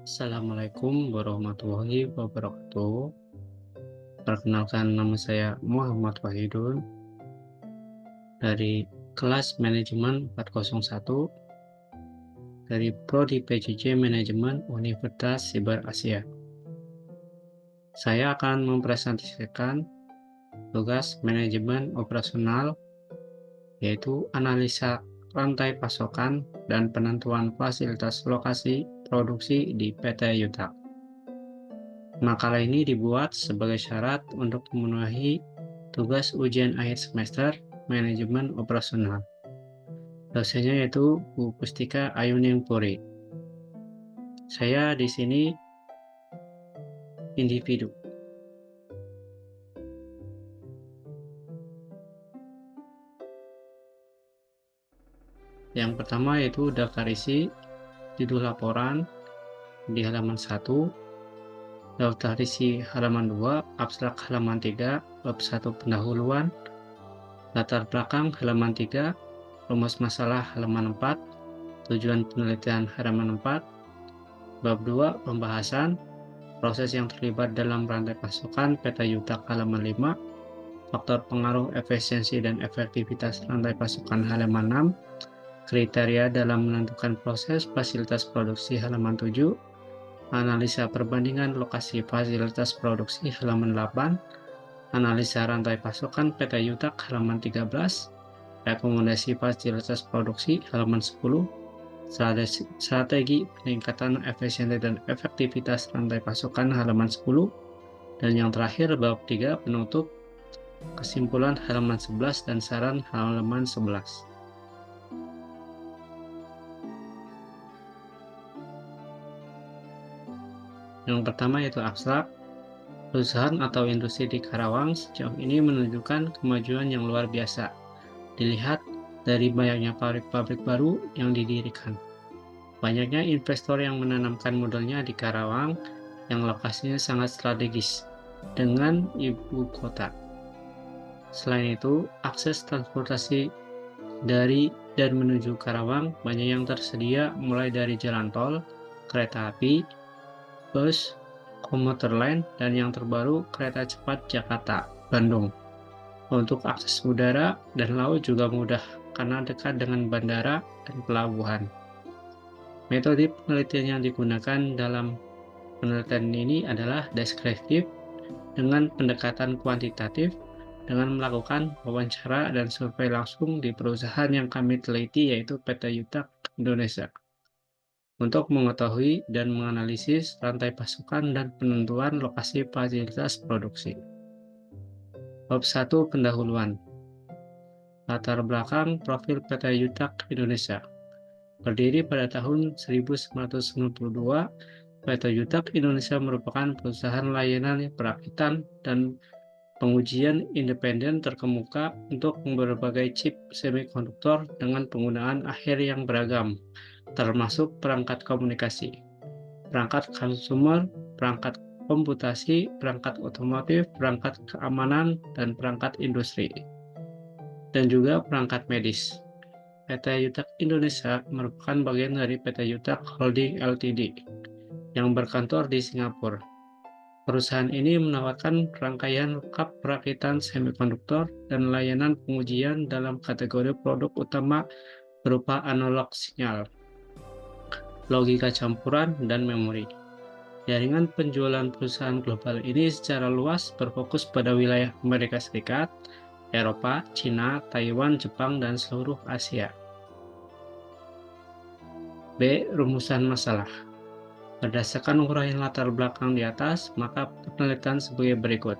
Assalamualaikum warahmatullahi wabarakatuh. Perkenalkan, nama saya Muhammad Wahidun dari kelas manajemen 401 dari Prodi PJJ Manajemen Universitas Siber Asia. Saya akan mempresentasikan tugas manajemen operasional, yaitu analisa rantai pasokan dan penentuan fasilitas lokasi produksi di PT Yuta. Makalah ini dibuat sebagai syarat untuk memenuhi tugas ujian akhir semester manajemen operasional. Dosennya yaitu Bu Pustika Ayuning Puri. Saya di sini individu. Yang pertama yaitu daftar isi, judul laporan di halaman 1, daftar isi halaman 2, abstrak halaman 3, bab 1 pendahuluan, latar belakang halaman 3, rumus masalah halaman 4, tujuan penelitian halaman 4, bab 2 pembahasan, proses yang terlibat dalam rantai pasokan PT Yutak halaman 5, faktor pengaruh efisiensi dan efektivitas rantai pasokan halaman 6, kriteria dalam menentukan proses fasilitas produksi halaman 7, analisa perbandingan lokasi fasilitas produksi halaman 8, analisa rantai pasokan PT Yutak halaman 13, rekomendasi fasilitas produksi halaman 10, strategi peningkatan efisiensi dan efektivitas rantai pasokan halaman 10, dan yang terakhir bab 3 penutup, kesimpulan halaman 11 dan saran halaman 11. Yang pertama yaitu abstrak. Perusahaan atau industri di Karawang sejauh ini menunjukkan kemajuan yang luar biasa. Dilihat dari banyaknya pabrik-pabrik baru yang didirikan. Banyaknya investor yang menanamkan modalnya di Karawang yang lokasinya sangat strategis dengan ibu kota. Selain itu, akses transportasi dari dan menuju Karawang banyak yang tersedia mulai dari jalan tol, kereta api, bus, komuter lain, dan yang terbaru kereta cepat Jakarta-Bandung. Untuk akses udara dan laut juga mudah karena dekat dengan bandara dan pelabuhan. Metode penelitian yang digunakan dalam penelitian ini adalah deskriptif dengan pendekatan kuantitatif dengan melakukan wawancara dan survei langsung di perusahaan yang kami teliti yaitu PT Yutak Indonesia untuk mengetahui dan menganalisis rantai pasokan dan penentuan lokasi fasilitas produksi. Bab 1 pendahuluan. Latar belakang profil PT Yutak Indonesia. Berdiri pada tahun 1992, PT Yutak Indonesia merupakan perusahaan layanan perakitan dan pengujian independen terkemuka untuk berbagai chip semikonduktor dengan penggunaan akhir yang beragam, termasuk perangkat komunikasi, perangkat konsumer, perangkat komputasi, perangkat otomotif, perangkat keamanan, dan perangkat industri, dan juga perangkat medis. PT Yutak Indonesia merupakan bagian dari PT Yutak Holding Ltd yang berkantor di Singapura. Perusahaan ini menawarkan rangkaian lengkap perakitan semikonduktor dan layanan pengujian dalam kategori produk utama berupa analog sinyal, logika campuran, dan memori. Jaringan penjualan perusahaan global ini secara luas berfokus pada wilayah Amerika Serikat, Eropa, Cina, Taiwan, Jepang, dan seluruh Asia. B. Rumusan masalah. Berdasarkan uraian latar belakang di atas, maka penelitian sebagai berikut.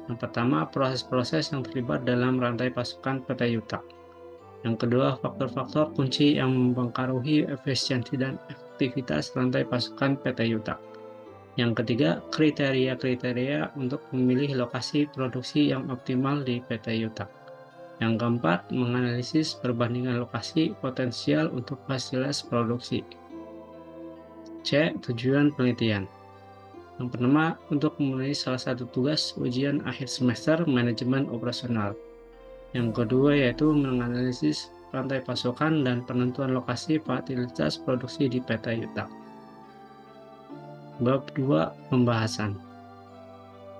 Yang pertama, proses-proses yang terlibat dalam rantai pasokan PT Yutak. Yang kedua, faktor-faktor kunci yang mempengaruhi efisiensi dan efektivitas rantai pasokan PT Yutak. Yang ketiga, kriteria-kriteria untuk memilih lokasi produksi yang optimal di PT Yutak. Yang keempat, menganalisis perbandingan lokasi potensial untuk fasilitas produksi. C. Tujuan penelitian. Yang pertama, untuk memenuhi salah satu tugas ujian akhir semester manajemen operasional. Yang kedua yaitu menganalisis rantai pasokan dan penentuan lokasi fasilitas produksi di PT Yutak. Bab 2 Pembahasan.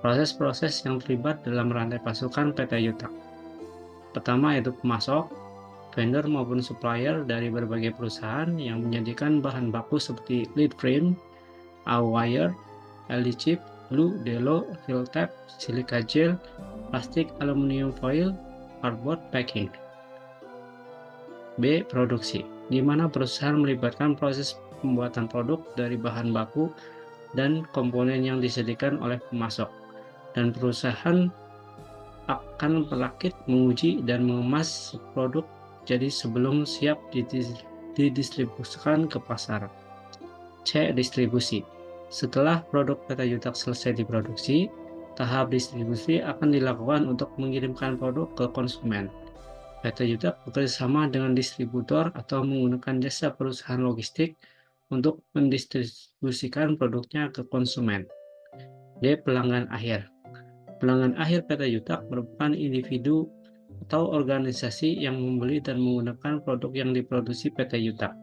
Proses-proses yang terlibat dalam rantai pasokan PT Yutak. Pertama yaitu pemasok, vendor maupun supplier dari berbagai perusahaan yang menyajikan bahan baku seperti lead frame, wire, LD chip, glue, delo, fill tab, silica gel, plastik, aluminium foil, cardboard packing. B. Produksi, di mana perusahaan melibatkan proses pembuatan produk dari bahan baku dan komponen yang disediakan oleh pemasok, dan perusahaan akan merakit, menguji, dan mengemas produk jadi sebelum siap didistribusikan ke pasar. C. Distribusi, setelah produk PT Yutak selesai diproduksi, tahap distribusi akan dilakukan untuk mengirimkan produk ke konsumen. PT Yutak bekerjasama dengan distributor atau menggunakan jasa perusahaan logistik untuk mendistribusikan produknya ke konsumen. D. Pelanggan akhir. Pelanggan akhir PT Yutak merupakan individu atau organisasi yang membeli dan menggunakan produk yang diproduksi PT Yutak.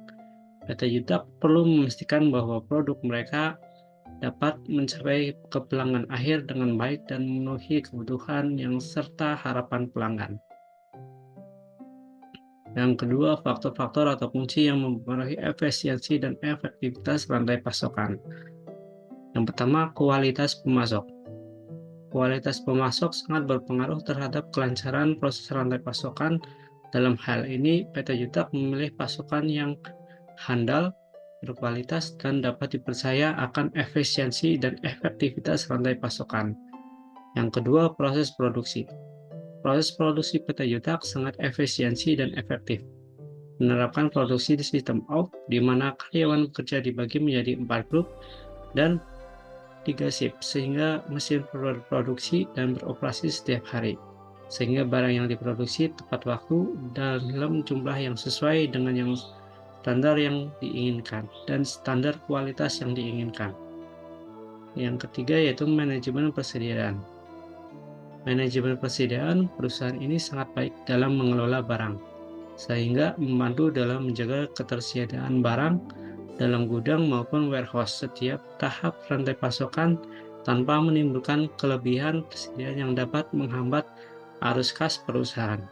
PT Yutak perlu memastikan bahwa produk mereka dapat mencapai ke pelanggan akhir dengan baik dan memenuhi kebutuhan yang serta harapan pelanggan. Yang kedua, faktor-faktor atau kunci yang mempengaruhi efisiensi dan efektivitas rantai pasokan. Yang pertama, kualitas pemasok. Kualitas pemasok sangat berpengaruh terhadap kelancaran proses rantai pasokan. Dalam hal ini, PT Yutak memilih pasokan yang handal, berkualitas, dan dapat dipercaya akan efisiensi dan efektivitas rantai pasokan. Yang kedua, proses produksi. Proses produksi PT Yutak sangat efisiensi dan efektif. Menerapkan produksi di sistem off, di mana karyawan bekerja dibagi menjadi 4 grup dan 3 shift, sehingga mesin berproduksi dan beroperasi setiap hari, sehingga barang yang diproduksi tepat waktu dalam jumlah yang sesuai dengan yang standar yang diinginkan dan standar kualitas yang diinginkan. Yang ketiga yaitu manajemen persediaan. Manajemen persediaan perusahaan ini sangat baik dalam mengelola barang, sehingga membantu dalam menjaga ketersediaan barang dalam gudang maupun warehouse setiap tahap rantai pasokan tanpa menimbulkan kelebihan persediaan yang dapat menghambat arus kas perusahaan.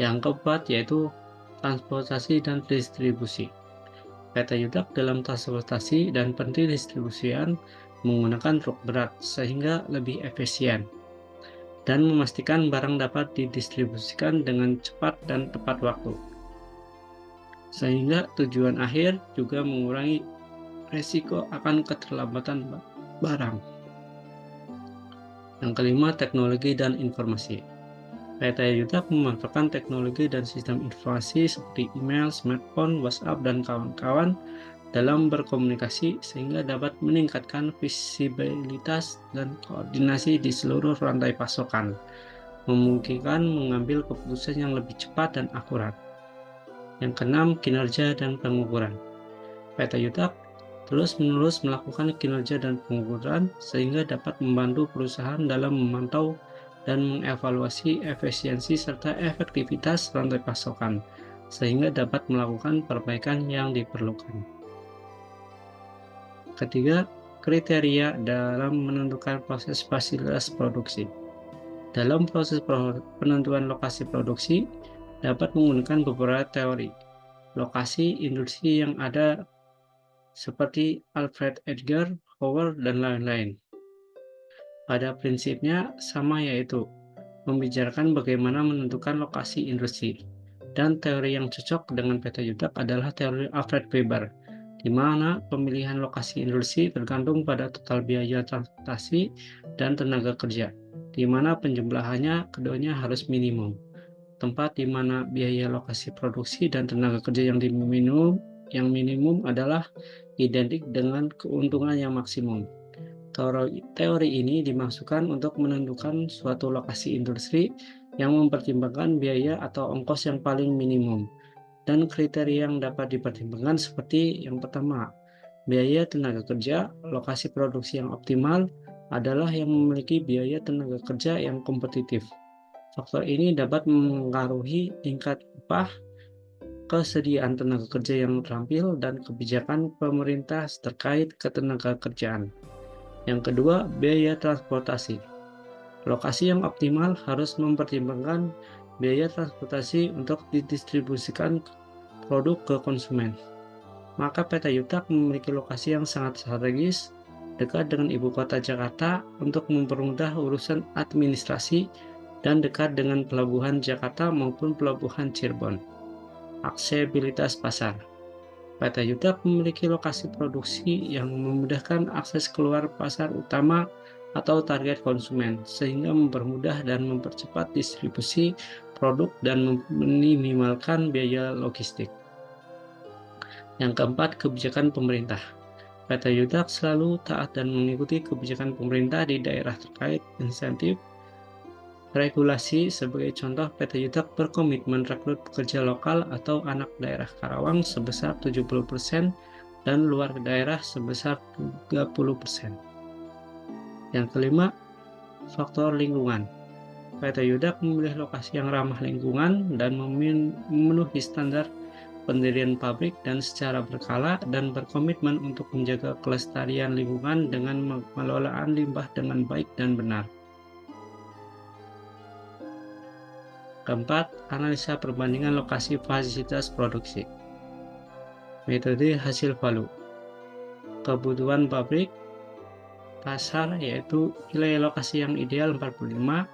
Yang keempat yaitu transportasi dan distribusi. PT Yutak dalam transportasi dan pendistribusian menggunakan truk berat sehingga lebih efisien dan memastikan barang dapat didistribusikan dengan cepat dan tepat waktu, sehingga tujuan akhir juga mengurangi risiko akan keterlambatan barang. Yang kelima, teknologi dan informasi. PT Yutak memanfaatkan teknologi dan sistem informasi seperti email, smartphone, WhatsApp, dan kawan-kawan dalam berkomunikasi sehingga dapat meningkatkan visibilitas dan koordinasi di seluruh rantai pasokan, memungkinkan mengambil keputusan yang lebih cepat dan akurat. Yang keenam, kinerja dan pengukuran. PT Yutak terus-menerus melakukan kinerja dan pengukuran sehingga dapat membantu perusahaan dalam memantau dan mengevaluasi efisiensi serta efektivitas rantai pasokan, sehingga dapat melakukan perbaikan yang diperlukan. Ketiga, kriteria dalam menentukan proses fasilitas produksi. Dalam proses penentuan lokasi produksi, dapat menggunakan beberapa teori. Lokasi industri yang ada seperti Alfred Edgar Hoover dan lain-lain. Pada prinsipnya sama, yaitu membicarakan bagaimana menentukan lokasi industri. Dan teori yang cocok dengan PT Yutak adalah teori Alfred Weber, di mana pemilihan lokasi industri tergantung pada total biaya transportasi dan tenaga kerja, di mana penjumlahannya keduanya harus minimum. Tempat di mana biaya lokasi produksi dan tenaga kerja yang minimum adalah identik dengan keuntungan yang maksimum. Teori ini dimaksudkan untuk menentukan suatu lokasi industri yang mempertimbangkan biaya atau ongkos yang paling minimum. Dan kriteria yang dapat dipertimbangkan seperti yang pertama, biaya tenaga kerja. Lokasi produksi yang optimal adalah yang memiliki biaya tenaga kerja yang kompetitif. Faktor ini dapat mempengaruhi tingkat upah kesediaan tenaga kerja yang terampil, dan kebijakan pemerintah terkait ketenagakerjaan. Yang kedua, biaya transportasi. Lokasi yang optimal harus mempertimbangkan biaya transportasi untuk didistribusikan produk ke konsumen. Maka PT Yutak memiliki lokasi yang sangat strategis dekat dengan ibu kota Jakarta untuk mempermudah urusan administrasi dan dekat dengan pelabuhan Jakarta maupun pelabuhan Cirebon. Aksesibilitas pasar. PT Yutak memiliki lokasi produksi yang memudahkan akses keluar pasar utama atau target konsumen, sehingga mempermudah dan mempercepat distribusi produk dan meminimalkan biaya logistik. Yang keempat, kebijakan pemerintah. PT Yutak selalu taat dan mengikuti kebijakan pemerintah di daerah terkait insentif regulasi. Sebagai contoh, PT Yutak berkomitmen rekrut pekerja lokal atau anak daerah Karawang sebesar 70% dan luar daerah sebesar 30%. Yang kelima, faktor lingkungan. PT Yutak memilih lokasi yang ramah lingkungan dan memenuhi standar pendirian pabrik dan secara berkala, dan berkomitmen untuk menjaga kelestarian lingkungan dengan pengelolaan limbah dengan baik dan benar. Keempat, analisa perbandingan lokasi fasilitas produksi. Metode hasil value. Kebutuhan pabrik, pasar yaitu nilai lokasi yang ideal 45,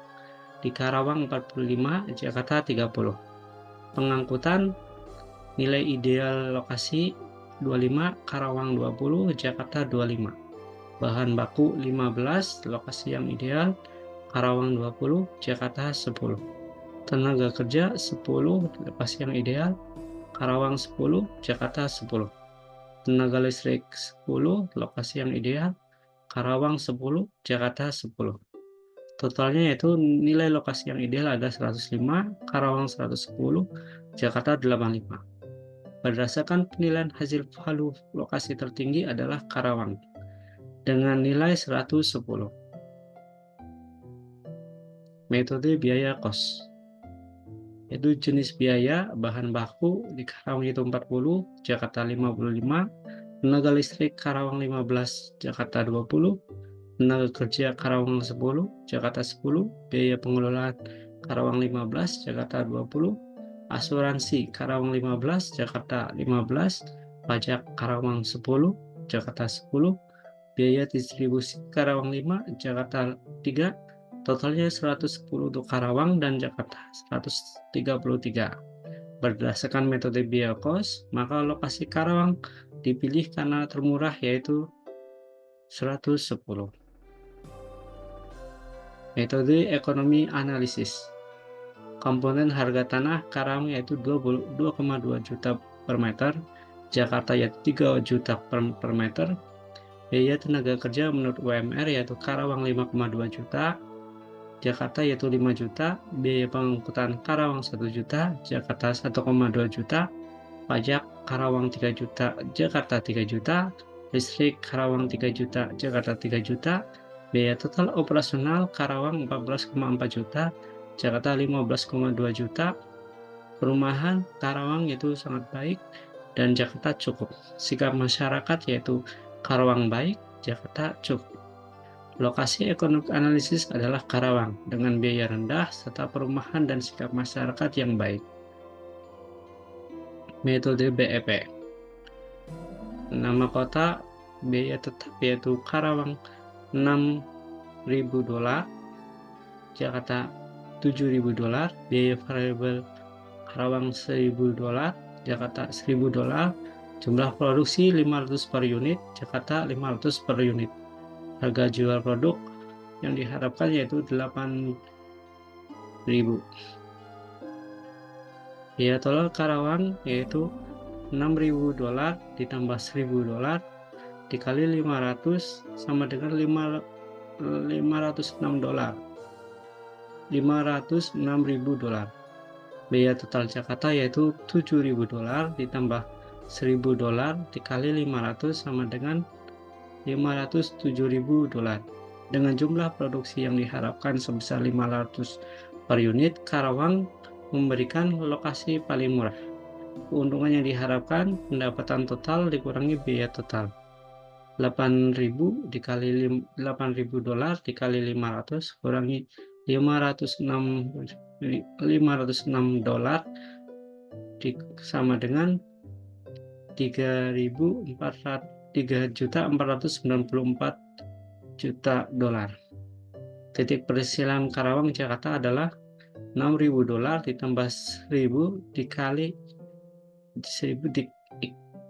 di Karawang 45, Jakarta 30. Pengangkutan, nilai ideal lokasi 25, Karawang 20, Jakarta 25. Bahan baku 15, lokasi yang ideal, Karawang 20, Jakarta 10. Tenaga kerja 10, lokasi yang ideal, Karawang 10, Jakarta 10. Tenaga listrik 10, lokasi yang ideal, Karawang 10, Jakarta 10. Totalnya yaitu nilai lokasi yang ideal ada 105, Karawang 110, Jakarta 85. Berdasarkan penilaian hasil value, lokasi tertinggi adalah Karawang dengan nilai 110. Metode biaya kos. Yaitu jenis biaya, bahan baku di Karawang itu 40, Jakarta 55, tenaga listrik Karawang 15, Jakarta 20, tenaga kerja Karawang 10, Jakarta 10, biaya pengelolaan Karawang 15, Jakarta 20, asuransi Karawang 15, Jakarta 15, pajak Karawang 10, Jakarta 10, biaya distribusi Karawang 5, Jakarta 3, totalnya 110 untuk Karawang dan Jakarta 133. Berdasarkan metode biaya kos, maka lokasi Karawang dipilih karena termurah yaitu 110. Metode ekonomi analisis. Komponen harga tanah Karawang yaitu 2,2 juta per meter, Jakarta yaitu 3 juta per meter. Biaya tenaga kerja menurut UMR yaitu Karawang 5,2 juta, Jakarta yaitu 5 juta, biaya pengangkutan Karawang 1 juta, Jakarta 1,2 juta, pajak Karawang 3 juta, Jakarta 3 juta, listrik Karawang 3 juta, Jakarta 3 juta, biaya total operasional Karawang 14,4 juta, Jakarta 15,2 juta, perumahan Karawang yaitu sangat baik dan Jakarta cukup. Sikap masyarakat yaitu Karawang baik, Jakarta cukup. Lokasi ekonomi analisis adalah Karawang dengan biaya rendah serta perumahan dan sikap masyarakat yang baik. Metode BEP. Nama kota, biaya tetap yaitu Karawang $6.000, Jakarta $7.000, biaya variabel Karawang $1.000, Jakarta $1.000, jumlah produksi 500 per unit, Jakarta 500 per unit. Harga jual produk yang diharapkan yaitu 8.000. Biaya tol Karawang yaitu $6.000 ditambah $1.000 dikali 500 sama dengan $506. $506.000. Biaya total Jakarta yaitu $7.000 ditambah $1.000 dikali 500 sama dengan $507.000. Dengan jumlah produksi yang diharapkan sebesar 500 per unit, Karawang memberikan lokasi paling murah. Keuntungan yang diharapkan, pendapatan total dikurangi biaya total. 8.000 dikali $8.000 dikali 500 kurangi 506 dolar sama dengan 3.494 juta Titik persilangan Karawang Jakarta adalah $6.000 ditambah 1.000 dikali 1.000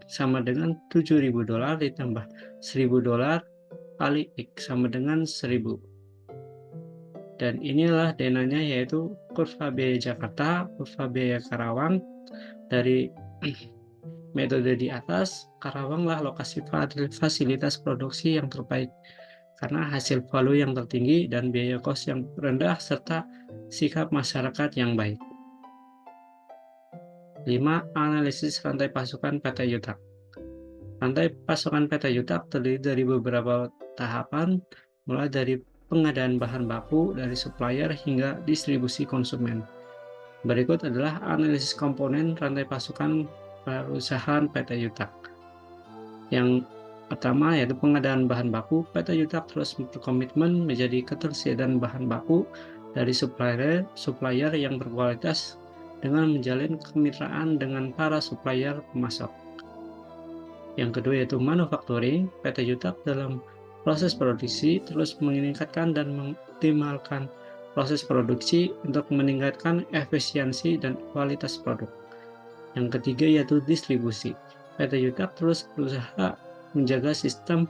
sama dengan $7.000 ditambah $1.000 kali X sama dengan 1.000. Dan inilah denanya, yaitu kurva biaya Jakarta, kurva biaya Karawang. Dari metode di atas, Karawanglah lokasi fasilitas produksi yang terbaik karena hasil value yang tertinggi dan biaya kos yang rendah serta sikap masyarakat yang baik. 5. Analisis rantai pasokan PT Yutak. Rantai pasokan PT Yutak terdiri dari beberapa tahapan, mulai dari pengadaan bahan baku dari supplier hingga distribusi konsumen. Berikut adalah analisis komponen rantai pasokan perusahaan PT Yutak. Yang pertama yaitu pengadaan bahan baku. PT Yutak terus berkomitmen menjadi ketersediaan bahan baku dari supplier yang berkualitas dengan menjalin kemitraan dengan para supplier pemasok. Yang kedua yaitu manufacturing. PT Yutak dalam proses produksi terus meningkatkan dan mengoptimalkan proses produksi untuk meningkatkan efisiensi dan kualitas produk. Yang ketiga yaitu distribusi. PT Yutak terus berusaha menjaga sistem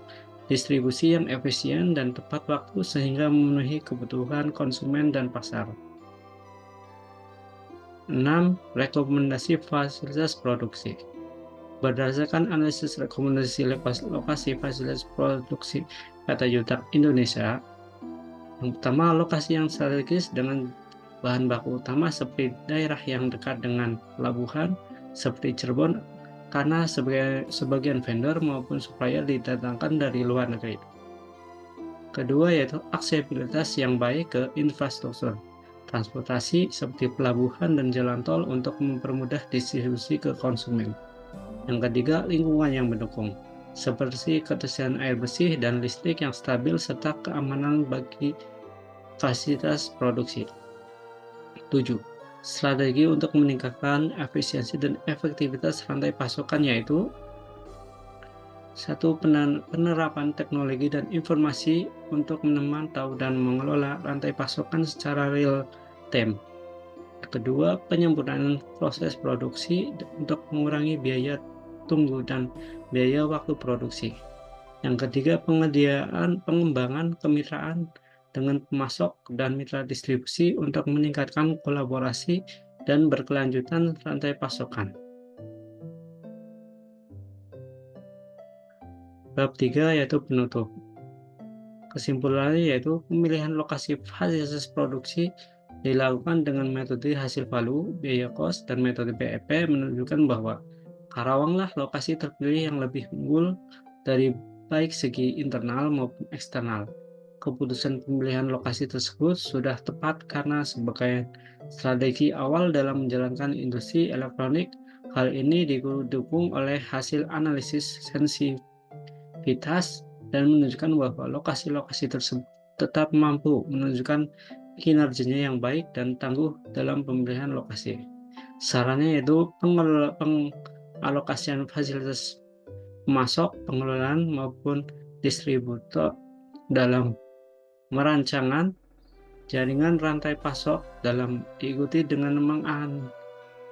distribusi yang efisien dan tepat waktu sehingga memenuhi kebutuhan konsumen dan pasar. 6. Rekomendasi fasilitas produksi. Berdasarkan analisis rekomendasi lokasi fasilitas produksi PT Yutak Indonesia, yang pertama, lokasi yang strategis dengan bahan baku utama seperti daerah yang dekat dengan pelabuhan seperti Cirebon, karena sebagian vendor maupun supplier didatangkan dari luar negeri. Kedua yaitu aksesibilitas yang baik ke infrastruktur transportasi seperti pelabuhan dan jalan tol untuk mempermudah distribusi ke konsumen. Yang ketiga, lingkungan yang mendukung, seperti ketersediaan air bersih dan listrik yang stabil serta keamanan bagi fasilitas produksi. 7. Strategi untuk meningkatkan efisiensi dan efektivitas rantai pasokan yaitu 1. Penerapan teknologi dan informasi untuk memantau dan mengelola rantai pasokan secara real time. Kedua, penyempurnaan proses produksi untuk mengurangi biaya tunggu dan biaya waktu produksi. Yang ketiga, pengembangan kemitraan dengan pemasok dan mitra distribusi untuk meningkatkan kolaborasi dan berkelanjutan rantai pasokan. Bab 3 yaitu penutup. Kesimpulannya yaitu pemilihan lokasi fasilitas produksi dilakukan dengan metode hasil value, biaya kos, dan metode BEP menunjukkan bahwa Karawanglah lokasi terpilih yang lebih unggul dari baik segi internal maupun eksternal. Keputusan pemilihan lokasi tersebut sudah tepat karena sebagai strategi awal dalam menjalankan industri elektronik. Hal ini didukung oleh hasil analisis sensitivitas dan menunjukkan bahwa lokasi-lokasi tersebut tetap mampu menunjukkan kinerjanya yang baik dan tangguh dalam pemilihan lokasi. Sarannya yaitu pengalokasian fasilitas pemasok, pengelolaan maupun distributor dalam merancangan jaringan rantai pasok dalam diikuti dengan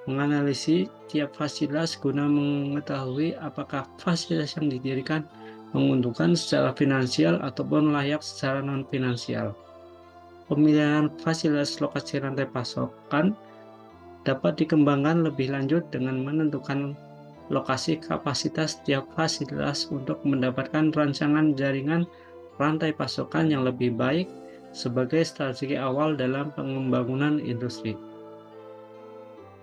menganalisis tiap fasilitas guna mengetahui apakah fasilitas yang didirikan menguntungkan secara finansial ataupun layak secara non-finansial. Pemilihan fasilitas lokasi rantai pasokan dapat dikembangkan lebih lanjut dengan menentukan lokasi kapasitas tiap fasilitas untuk mendapatkan rancangan jaringan rantai pasokan yang lebih baik sebagai strategi awal dalam pengembangan industri.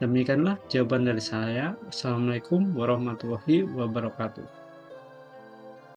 Demikianlah jawaban dari saya. Assalamualaikum warahmatullahi wabarakatuh.